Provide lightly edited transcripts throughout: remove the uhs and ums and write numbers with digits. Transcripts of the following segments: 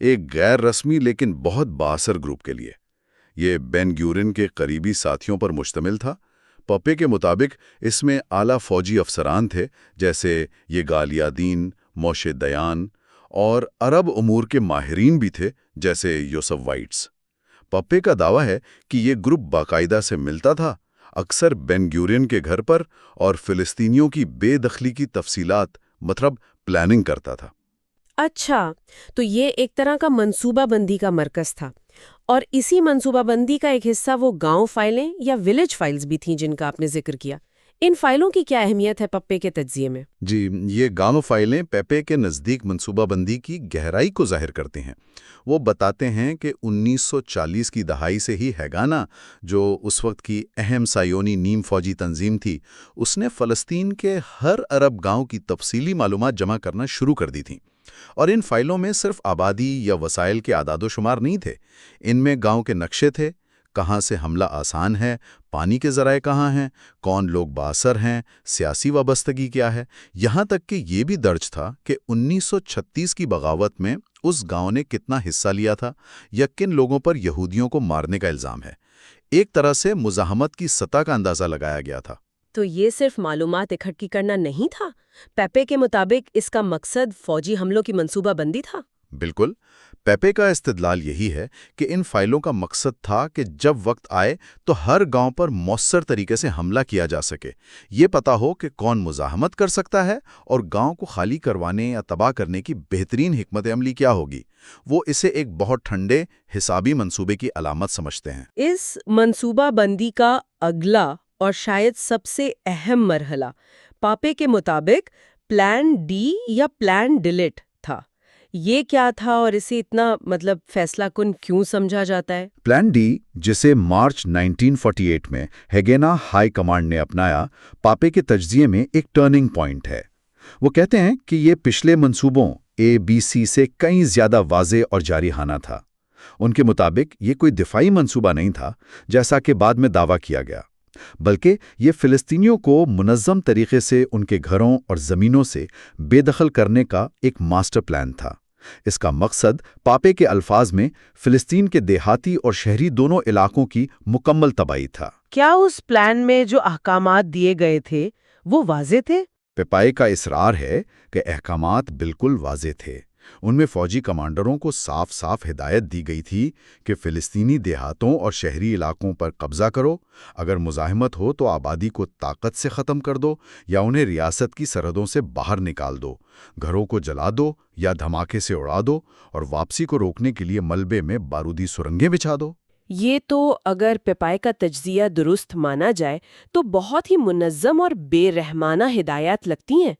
ایک غیر رسمی لیکن بہت بااثر گروپ کے لیے۔ یہ بین گیورین کے قریبی ساتھیوں پر مشتمل تھا۔ پپے کے مطابق اس میں اعلیٰ فوجی افسران تھے، جیسے یہ گالیادین، موشے دیان، اور عرب امور کے ماہرین بھی تھے، جیسے یوسف وائٹس۔ پپے کا دعویٰ ہے کہ یہ گروپ باقاعدہ سے ملتا تھا، اکثر بین گیورین کے گھر پر، اور فلسطینیوں کی بے دخلی کی تفصیلات مطلب پلاننگ کرتا تھا۔ اچھا، تو یہ ایک طرح کا منصوبہ بندی کا مرکز تھا، اور اسی منصوبہ بندی کا ایک حصہ وہ گاؤں فائلیں یا ولیج فائلز بھی تھیں جن کا آپ نے ذکر کیا۔ ان فائلوں کی کیا اہمیت ہے پپے کے تجزیے میں؟ جی، یہ گاؤں فائلیں پیپے کے نزدیک منصوبہ بندی کی گہرائی کو ظاہر کرتے ہیں۔ وہ بتاتے ہیں کہ 1940 کی دہائی سے ہی ہیگانا، جو اس وقت کی اہم سایونی نیم فوجی تنظیم تھی، اس نے فلسطین کے ہر عرب گاؤں کی تفصیلی معلومات جمع کرنا شروع کر دی تھیں۔ اور ان فائلوں میں صرف آبادی یا وسائل کے اعداد و شمار نہیں تھے، ان میں گاؤں کے نقشے تھے، کہاں سے حملہ آسان ہے، پانی کے ذرائع کہاں ہیں، کون لوگ بااثر ہیں، سیاسی وابستگی کیا ہے، یہاں تک کہ یہ بھی درج تھا کہ 1936 کی بغاوت میں اس گاؤں نے کتنا حصہ لیا تھا یا کن لوگوں پر یہودیوں کو مارنے کا الزام ہے۔ ایک طرح سے مزاحمت کی سطح کا اندازہ لگایا گیا تھا۔ تو یہ صرف معلومات اکٹھی کرنا نہیں تھا، پیپے کے مطابق اس کا مقصد فوجی حملوں کی منصوبہ بندی تھا؟ بالکل، پیپے کا استدلال یہی ہے کہ ان فائلوں کا مقصد تھا کہ جب وقت آئے تو ہر گاؤں پر مؤثر طریقے سے حملہ کیا جا سکے، یہ پتا ہو کہ کون مزاحمت کر سکتا ہے اور گاؤں کو خالی کروانے یا تباہ کرنے کی بہترین حکمت عملی کیا ہوگی۔ وہ اسے ایک بہت ٹھنڈے حسابی منصوبے کی علامت سمجھتے ہیں۔ اس منصوبہ بندی کا اگلا اور شاید سب سے اہم مرحلہ پاپے کے مطابق پلان ڈی یا پلان ڈیلیٹ تھا۔ یہ کیا تھا اور اسے اتنا فیصلہ کن کیوں سمجھا جاتا ہے؟ پلان ڈی، جسے مارچ 1948 میں ہیگینا ہائی کمانڈ نے اپنایا، پاپے کے تجزیے میں ایک ٹرننگ پوائنٹ ہے۔ وہ کہتے ہیں کہ یہ پچھلے منصوبوں ABC سے کئی زیادہ واضح اور جارحانہ تھا۔ ان کے مطابق یہ کوئی دفاعی منصوبہ نہیں تھا جیسا کہ بعد میں دعویٰ کیا گیا، بلکہ یہ فلسطینیوں کو منظم طریقے سے ان کے گھروں اور زمینوں سے بے دخل کرنے کا ایک ماسٹر پلان تھا۔ اس کا مقصد پاپے کے الفاظ میں فلسطین کے دیہاتی اور شہری دونوں علاقوں کی مکمل تباہی تھا۔ کیا اس پلان میں جو احکامات دیے گئے تھے وہ واضح تھے؟ پیپائے کا اصرار ہے کہ احکامات بالکل واضح تھے۔ ان میں فوجی کمانڈروں کو صاف صاف ہدایت دی گئی تھی کہ فلسطینی دیہاتوں اور شہری علاقوں پر قبضہ کرو، اگر مزاحمت ہو تو آبادی کو طاقت سے ختم کر دو یا انہیں ریاست کی سرحدوں سے باہر نکال دو، گھروں کو جلا دو یا دھماکے سے اڑا دو، اور واپسی کو روکنے کے لیے ملبے میں بارودی سرنگیں بچھا دو۔ یہ تو اگر پیپائے کا تجزیہ درست مانا جائے تو بہت ہی منظم اور بے رحمانہ ہدایات لگتی ہیں۔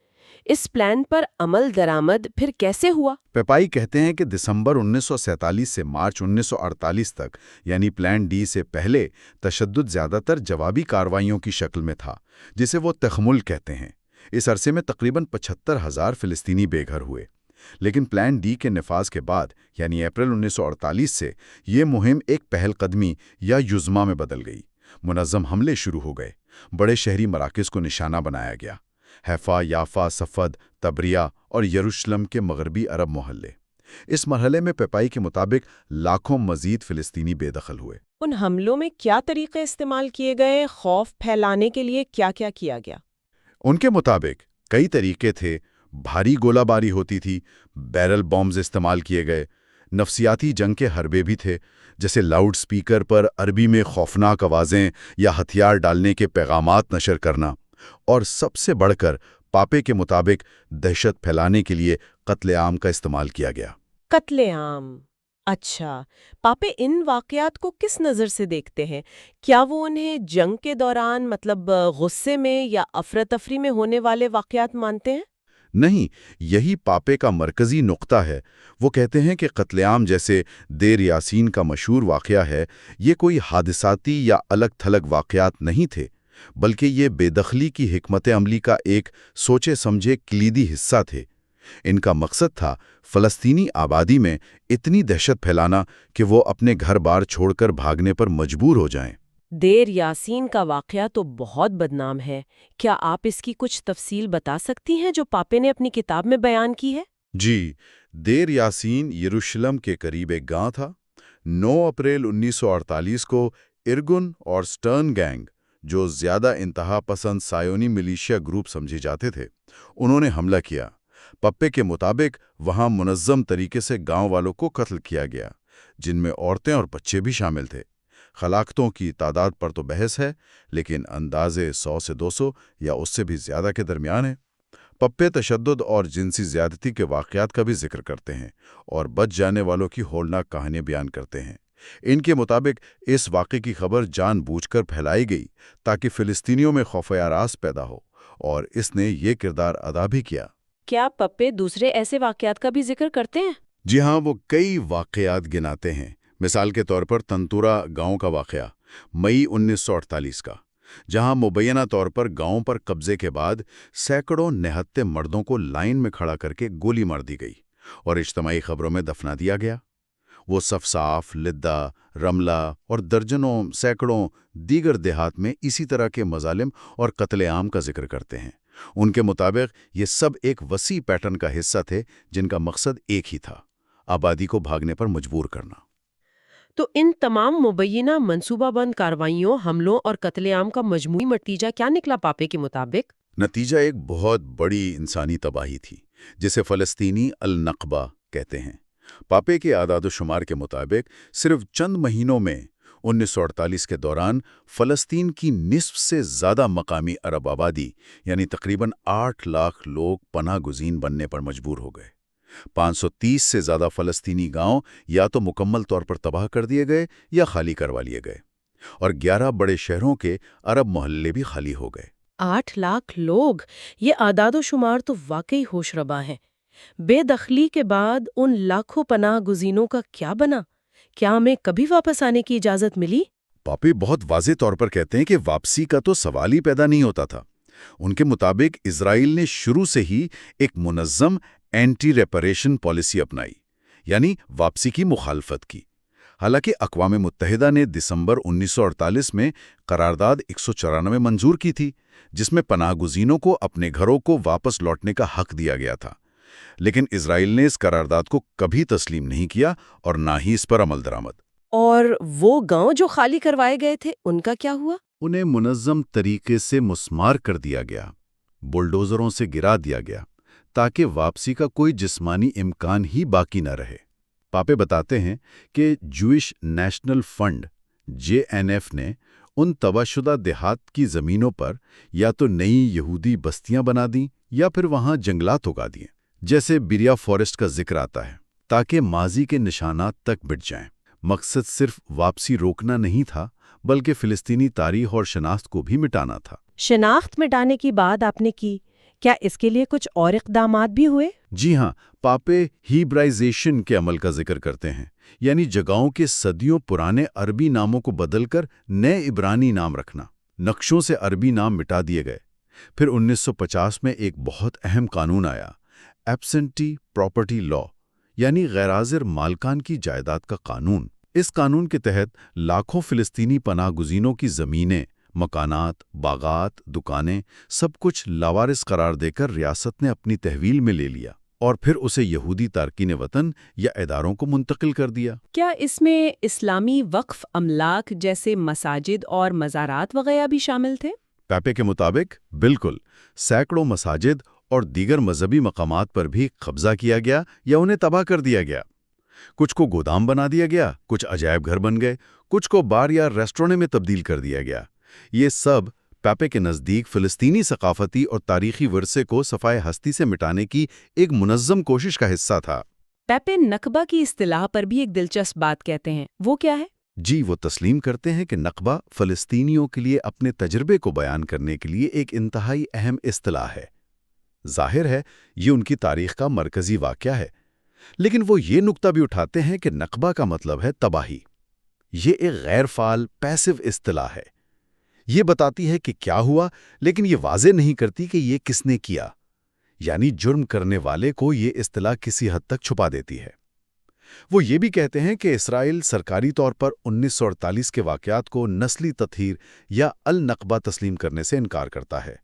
اس پلان پر عمل درآمد پھر کیسے ہوا؟ پیپائی کہتے ہیں کہ دسمبر 1947 سے مارچ 1948 تک، یعنی پلان ڈی سے پہلے، تشدد زیادہ تر جوابی کارروائیوں کی شکل میں تھا، جسے وہ تخمل کہتے ہیں۔ اس عرصے میں تقریباً 75,000 فلسطینی بے گھر ہوئے۔ لیکن پلان ڈی کے نفاذ کے بعد، یعنی اپریل 1948 سے، یہ مہم ایک پہل قدمی یا یزما میں بدل گئی۔ منظم حملے شروع ہو گئے، بڑے شہری مراکز کو نشانہ بنایا گیا: حیفا، یافا، صفد، تبریہ اور یروشلم کے مغربی عرب محلے۔ اس مرحلے میں پیپائی کے مطابق لاکھوں مزید فلسطینی بے دخل ہوئے۔ ان حملوں میں کیا طریقے استعمال کیے گئے؟ خوف پھیلانے کے لیے کیا کیا کیا گیا؟ ان کے مطابق کئی طریقے تھے۔ بھاری گولہ باری ہوتی تھی، بیرل بامز استعمال کیے گئے، نفسیاتی جنگ کے حربے بھی تھے، جیسے لاؤڈ سپیکر پر عربی میں خوفناک آوازیں یا ہتھیار ڈالنے کے پیغامات نشر کرنا، اور سب سے بڑھ کر پاپے کے مطابق دہشت پھیلانے کے لیے قتل عام کا استعمال کیا گیا۔ قتل عام، اچھا، پاپے ان واقعات کو کس نظر سے دیکھتے ہیں؟ کیا وہ انہیں جنگ کے دوران غصے میں یا افراتفری میں ہونے والے واقعات مانتے ہیں؟ نہیں، یہی پاپے کا مرکزی نقطہ ہے۔ وہ کہتے ہیں کہ قتل عام جیسے دیر یاسین کا مشہور واقعہ ہے، یہ کوئی حادثاتی یا الگ تھلگ واقعات نہیں تھے، بلکہ یہ بے دخلی کی حکمت عملی کا ایک سوچے سمجھے کلیدی حصہ تھے۔ ان کا مقصد تھا فلسطینی آبادی میں اتنی دہشت پھیلانا کہ وہ اپنے گھر بار چھوڑ کر بھاگنے پر مجبور ہو جائیں۔ دیر یاسین کا واقعہ تو بہت بدنام ہے، کیا آپ اس کی کچھ تفصیل بتا سکتی ہیں جو پاپے نے اپنی کتاب میں بیان کی ہے؟ جی، دیر یاسین یروشلم کے قریب ایک گاؤں تھا۔ 9 اپریل 1948 کو ارگن اور سٹرن گینگ، جو زیادہ انتہا پسند سایونی ملیشیا گروپ سمجھے جاتے تھے، انہوں نے حملہ کیا۔ پپے کے مطابق وہاں منظم طریقے سے گاؤں والوں کو قتل کیا گیا، جن میں عورتیں اور بچے بھی شامل تھے۔ ہلاکتوں کی تعداد پر تو بحث ہے، لیکن اندازے 100 سے 200 یا اس سے بھی زیادہ کے درمیان ہے۔ پپے تشدد اور جنسی زیادتی کے واقعات کا بھی ذکر کرتے ہیں اور بچ جانے والوں کی ہولناک کہانیاں بیان کرتے ہیں۔ ان کے مطابق اس واقعے کی خبر جان بوجھ کر پھیلائی گئی تاکہ فلسطینیوں میں خوف اراس پیدا ہو، اور اس نے یہ کردار ادا بھی کیا۔ کیا پپے دوسرے ایسے واقعات کا بھی ذکر کرتے ہیں؟ جی ہاں، وہ کئی واقعات گناتے ہیں۔ مثال کے طور پر تنتورا گاؤں کا واقعہ مئی 1948 کا، جہاں مبینہ طور پر گاؤں پر قبضے کے بعد سینکڑوں نہتے مردوں کو لائن میں کھڑا کر کے گولی مار دی گئی اور اجتماعی قبروں میں دفنا دیا گیا۔ وہ صفصاف، لدہ، رملہ اور درجنوں سینکڑوں دیگر دیہات میں اسی طرح کے مظالم اور قتل عام کا ذکر کرتے ہیں۔ ان کے مطابق یہ سب ایک وسیع پیٹرن کا حصہ تھے جن کا مقصد ایک ہی تھا: آبادی کو بھاگنے پر مجبور کرنا۔ تو ان تمام مبینہ منصوبہ بند کارروائیوں، حملوں اور قتل عام کا مجموعی نتیجہ کیا نکلا پاپے کے مطابق؟ نتیجہ ایک بہت بڑی انسانی تباہی تھی، جسے فلسطینی النقبہ کہتے ہیں۔ پاپے کے اعداد و شمار کے مطابق صرف چند مہینوں میں 1948 کے دوران فلسطین کی نصف سے زیادہ مقامی عرب آبادی، یعنی تقریباً 8 لاکھ لوگ پناہ گزین بننے پر مجبور ہو گئے۔ 530 سے زیادہ فلسطینی گاؤں یا تو مکمل طور پر تباہ کر دیے گئے یا خالی کروا لیے گئے، اور 11 بڑے شہروں کے عرب محلے بھی خالی ہو گئے۔ 8 لاکھ لوگ! یہ اعداد و شمار تو واقعی ہوش ربا ہیں۔ بے دخلی کے بعد ان لاکھوں پناہ گزینوں کا کیا بنا؟ کیا ہمیں کبھی واپس آنے کی اجازت ملی؟ پاپی بہت واضح طور پر کہتے ہیں کہ واپسی کا تو سوال ہی پیدا نہیں ہوتا تھا۔ ان کے مطابق اسرائیل نے شروع سے ہی ایک منظم اینٹی ریپریشن پالیسی اپنائی، یعنی واپسی کی مخالفت کی۔ حالانکہ اقوام متحدہ نے دسمبر 1948 میں قرارداد 194 منظور کی تھی، جس میں پناہ گزینوں کو اپنے گھروں کو واپس لوٹنے کا حق دیا گیا تھا، لیکن اسرائیل نے اس قرارداد کو کبھی تسلیم نہیں کیا اور نہ ہی اس پر عمل درآمد۔ اور وہ گاؤں جو خالی کروائے گئے تھے، ان کا کیا ہوا؟ انہیں منظم طریقے سے مسمار کر دیا گیا، بلڈوزروں سے گرا دیا گیا، تاکہ واپسی کا کوئی جسمانی امکان ہی باقی نہ رہے۔ پاپے بتاتے ہیں کہ جوئش نیشنل فنڈ JNF نے ان تباہ شدہ دیہات کی زمینوں پر یا تو نئی یہودی بستیاں بنا دیں یا پھر وہاں جنگلات اگا دیے، جیسے بیریا فارسٹ کا ذکر آتا ہے، تاکہ ماضی کے نشانات تک مٹ جائیں۔ مقصد صرف واپسی روکنا نہیں تھا، بلکہ فلسطینی تاریخ اور شناخت کو بھی مٹانا تھا۔ شناخت مٹانے کی بات آپ نے کی، کیا اس کے لیے کچھ اور اقدامات بھی ہوئے؟ جی ہاں، پاپے ہیبرائزیشن کے عمل کا ذکر کرتے ہیں، یعنی جگہوں کے صدیوں پرانے عربی ناموں کو بدل کر نئے عبرانی نام رکھنا۔ نقشوں سے عربی نام مٹا دیے گئے۔ پھر 1950 میں ایک بہت اہم قانون آیا، ایبسنٹی پراپرٹی لا، یعنی غیر حاضر مالکان کی جائیداد کا قانون۔ اس قانون کے تحت لاکھوں فلسطینی پناہ گزینوں کی زمینیں، مکانات، باغات، دکانیں، سب کچھ لاوارث قرار دے کر ریاست نے اپنی تحویل میں لے لیا اور پھر اسے یہودی تارکین وطن یا اداروں کو منتقل کر دیا۔ کیا اس میں اسلامی وقف املاک جیسے مساجد اور مزارات وغیرہ بھی شامل تھے؟ پاپے کے مطابق بالکل، سینکڑوں مساجد اور دیگر مذہبی مقامات پر بھی قبضہ کیا گیا یا انہیں تباہ کر دیا گیا۔ کچھ کو گودام بنا دیا گیا، کچھ عجائب گھر بن گئے، کچھ کو بار یا ریسٹورینٹ میں تبدیل کر دیا گیا۔ یہ سب پاپے کے نزدیک فلسطینی ثقافتی اور تاریخی ورثے کو صفائے ہستی سے مٹانے کی ایک منظم کوشش کا حصہ تھا۔ پاپے نقبہ کی اصطلاح پر بھی ایک دلچسپ بات کہتے ہیں، وہ کیا ہے؟ جی، وہ تسلیم کرتے ہیں کہ نقبہ فلسطینیوں کے لیے اپنے تجربے کو بیان کرنے کے لیے ایک انتہائی اہم اصطلاح ہے۔ ظاہر ہے یہ ان کی تاریخ کا مرکزی واقعہ ہے، لیکن وہ یہ نکتہ بھی اٹھاتے ہیں کہ نقبہ کا مطلب ہے تباہی۔ یہ ایک غیر فعال پیسو اصطلاح ہے۔ یہ بتاتی ہے کہ کیا ہوا، لیکن یہ واضح نہیں کرتی کہ یہ کس نے کیا، یعنی جرم کرنے والے کو یہ اصطلاح کسی حد تک چھپا دیتی ہے۔ وہ یہ بھی کہتے ہیں کہ اسرائیل سرکاری طور پر 1948 کے واقعات کو نسلی تطہیر یا النقبہ تسلیم کرنے سے انکار کرتا ہے،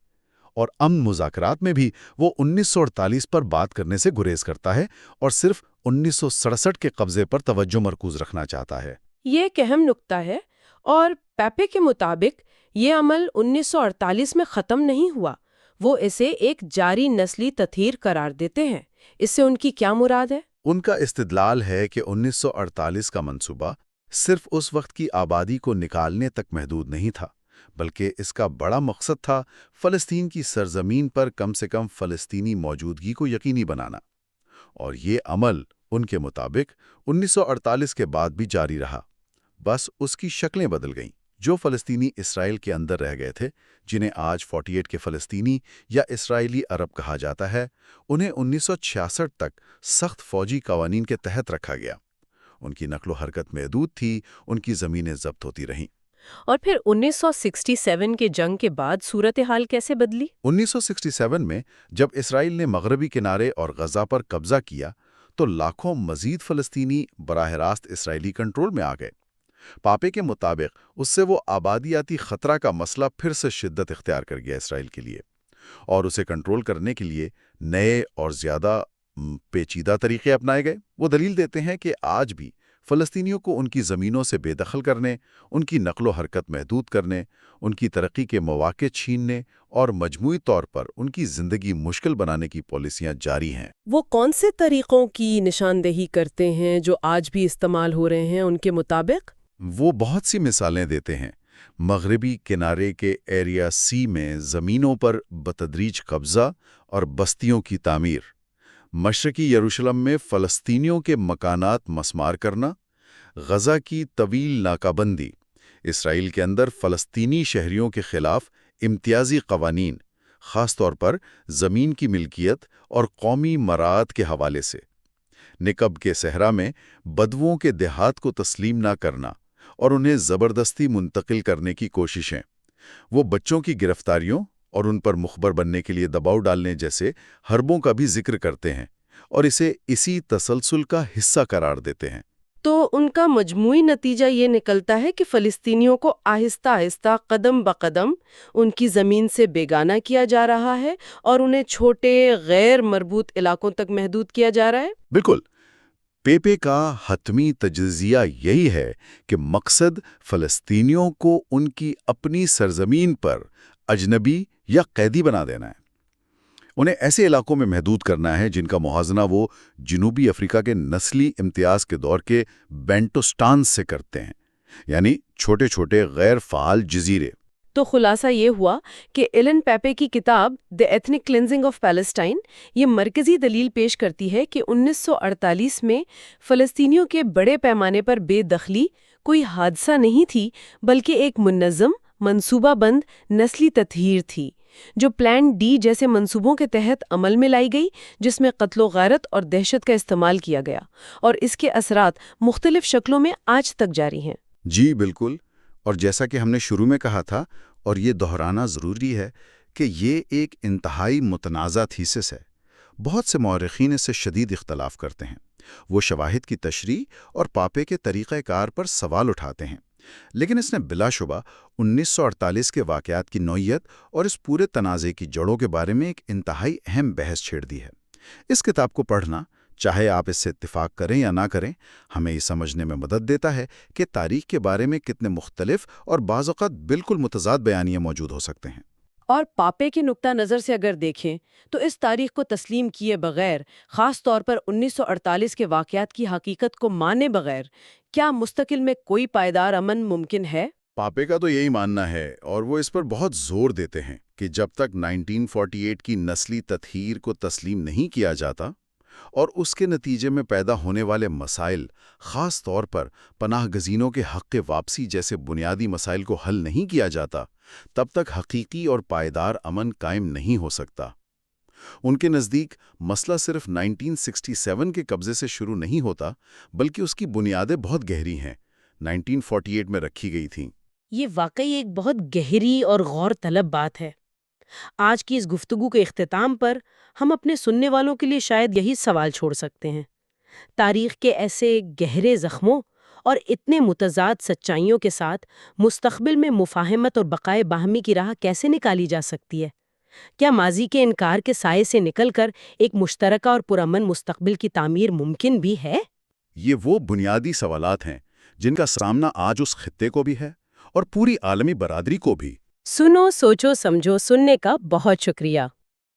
اور امن مذاکرات میں بھی وہ 1948 پر بات کرنے سے گریز کرتا ہے اور صرف 1967 کے قبضے پر توجہ مرکوز رکھنا چاہتا ہے۔ یہ ایک اہم نکتہ ہے، اور پیپے کے مطابق یہ عمل 1948 میں ختم نہیں ہوا، وہ اسے ایک جاری نسلی تطہیر قرار دیتے ہیں۔ اس سے ان کی کیا مراد ہے؟ ان کا استدلال ہے کہ 1948 کا منصوبہ صرف اس وقت کی آبادی کو نکالنے تک محدود نہیں تھا، بلکہ اس کا بڑا مقصد تھا فلسطین کی سرزمین پر کم سے کم فلسطینی موجودگی کو یقینی بنانا۔ اور یہ عمل ان کے مطابق 1948 کے بعد بھی جاری رہا، بس اس کی شکلیں بدل گئیں۔ جو فلسطینی اسرائیل کے اندر رہ گئے تھے، جنہیں آج 48 کے فلسطینی یا اسرائیلی عرب کہا جاتا ہے، انہیں 1966 تک سخت فوجی قوانین کے تحت رکھا گیا۔ ان کی نقل و حرکت محدود تھی، ان کی زمینیں ضبط ہوتی رہیں۔ اور پھر 1967 کے جنگ کے بعد صورتحال کیسے بدلی؟ 1967 میں جب اسرائیل نے مغربی کنارے اور غزہ پر قبضہ کیا تو لاکھوں مزید فلسطینی براہ راست اسرائیلی کنٹرول میں آ گئے۔ پاپے کے مطابق اس سے وہ آبادیاتی خطرہ کا مسئلہ پھر سے شدت اختیار کر گیا اسرائیل کے لیے، اور اسے کنٹرول کرنے کے لیے نئے اور زیادہ پیچیدہ طریقے اپنائے گئے۔ وہ دلیل دیتے ہیں کہ آج بھی فلسطینیوں کو ان کی زمینوں سے بے دخل کرنے، ان کی نقل و حرکت محدود کرنے، ان کی ترقی کے مواقع چھیننے اور مجموعی طور پر ان کی زندگی مشکل بنانے کی پالیسیاں جاری ہیں۔ وہ کون سے طریقوں کی نشاندہی کرتے ہیں جو آج بھی استعمال ہو رہے ہیں ان کے مطابق؟ وہ بہت سی مثالیں دیتے ہیں۔ مغربی کنارے کے ایریا سی میں زمینوں پر بتدریج قبضہ اور بستیوں کی تعمیر، مشرقی یروشلم میں فلسطینیوں کے مکانات مسمار کرنا، غزہ کی طویل ناکہ بندی، اسرائیل کے اندر فلسطینی شہریوں کے خلاف امتیازی قوانین، خاص طور پر زمین کی ملکیت اور قومی مراعات کے حوالے سے، نقب کے صحرا میں بدوؤں کے دیہات کو تسلیم نہ کرنا اور انہیں زبردستی منتقل کرنے کی کوششیں، وہ بچوں کی گرفتاریوں اور ان پر مخبر بننے کے لیے دباؤ ڈالنے جیسے حربوں کا بھی ذکر کرتے ہیں اور اسے اسی تسلسل کا حصہ قرار دیتے ہیں۔ تو ان کا مجموعی نتیجہ یہ نکلتا ہے کہ فلسطینیوں کو آہستہ آہستہ قدم بقدم ان کی زمین سے بیگانہ کیا جا رہا ہے اور انہیں چھوٹے غیر مربوط علاقوں تک محدود کیا جا رہا ہے۔ بالکل، پیپے کا حتمی تجزیہ یہی ہے کہ مقصد فلسطینیوں کو ان کی اپنی سرزمین پر اجنبی یا قیدی بنا دینا ہے۔ انہیں ایسے علاقوں میں محدود کرنا ہے جن کا موازنہ وہ جنوبی افریقہ کے نسلی امتیاز کے دور کے بینٹوسٹان سے کرتے ہیں، یعنی چھوٹے چھوٹے غیر فعال جزیرے۔ تو خلاصہ یہ ہوا کہ ایلن پیپے کی کتاب دی ایتھنک کلینزنگ آف پیلسٹائن یہ مرکزی دلیل پیش کرتی ہے کہ 1948 میں فلسطینیوں کے بڑے پیمانے پر بے دخلی کوئی حادثہ نہیں تھی، بلکہ ایک منظم، منصوبہ بند نسلی تطہیر تھی، جو پلان ڈی جیسے منصوبوں کے تحت عمل میں لائی گئی، جس میں قتل و غارت اور دہشت کا استعمال کیا گیا، اور اس کے اثرات مختلف شکلوں میں آج تک جاری ہیں۔ جی بالکل، اور جیسا کہ ہم نے شروع میں کہا تھا اور یہ دہرانا ضروری ہے کہ یہ ایک انتہائی متنازع تھیسس ہے۔ بہت سے مورخین اس سے شدید اختلاف کرتے ہیں، وہ شواہد کی تشریح اور پاپے کے طریقہ کار پر سوال اٹھاتے ہیں، لیکن اس نے بلا شبہ 1948 کے واقعات کی نوعیت اور اس پورے تنازع کی جڑوں کے بارے میں ایک انتہائی اہم بحث چھیڑ دی ہے۔ اس کتاب کو پڑھنا، چاہے آپ اس سے اتفاق کریں یا نہ کریں، ہمیں یہ سمجھنے میں مدد دیتا ہے کہ تاریخ کے بارے میں کتنے مختلف اور بعض اوقات بالکل متضاد بیانیے موجود ہو سکتے ہیں۔ اور پاپے کے نقطہ نظر سے اگر دیکھیں تو اس تاریخ کو تسلیم کیے بغیر، خاص طور پر 1948 کے واقعات کی حقیقت کو مانے بغیر، کیا مستقل میں کوئی پائیدار امن ممکن ہے؟ پاپے کا تو یہی ماننا ہے، اور وہ اس پر بہت زور دیتے ہیں کہ جب تک 1948 کی نسلی تطہیر کو تسلیم نہیں کیا جاتا اور اس کے نتیجے میں پیدا ہونے والے مسائل، خاص طور پر پناہ گزینوں کے حق واپسی جیسے بنیادی مسائل کو حل نہیں کیا جاتا، تب تک حقیقی اور پائیدار امن قائم نہیں ہو سکتا۔ ان کے نزدیک مسئلہ صرف 1967 کے قبضے سے شروع نہیں ہوتا، بلکہ اس کی بنیادیں بہت گہری ہیں، 1948 میں رکھی گئی تھیں۔ یہ واقعی ایک بہت گہری اور غور طلب بات ہے۔ آج کی اس گفتگو کے اختتام پر ہم اپنے سننے والوں کے لیے شاید یہی سوال چھوڑ سکتے ہیں: تاریخ کے ایسے گہرے زخموں اور اتنے متضاد سچائیوں کے ساتھ مستقبل میں مفاہمت اور بقائے باہمی کی راہ کیسے نکالی جا سکتی ہے؟ کیا ماضی کے انکار کے سائے سے نکل کر ایک مشترکہ اور پرامن مستقبل کی تعمیر ممکن بھی ہے؟ یہ وہ بنیادی سوالات ہیں جن کا سامنا آج اس خطے کو بھی ہے اور پوری عالمی برادری کو بھی۔ سنو، سوچو، سمجھو، سننے کا بہت شکریہ۔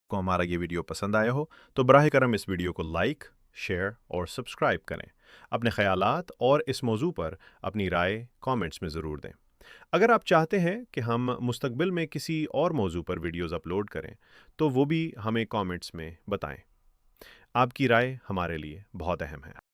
کو ہمارا یہ ویڈیو پسند آیا ہو تو براہ کرم اس ویڈیو کو لائک، شیئر اور سبسکرائب کریں۔ اپنے خیالات اور اس موضوع پر اپنی رائے کامنٹس میں ضرور دیں۔ اگر آپ چاہتے ہیں کہ ہم مستقبل میں کسی اور موضوع پر ویڈیوز اپلوڈ کریں تو وہ بھی ہمیں کامنٹس میں بتائیں۔ آپ کی رائے ہمارے لیے بہت اہم ہے۔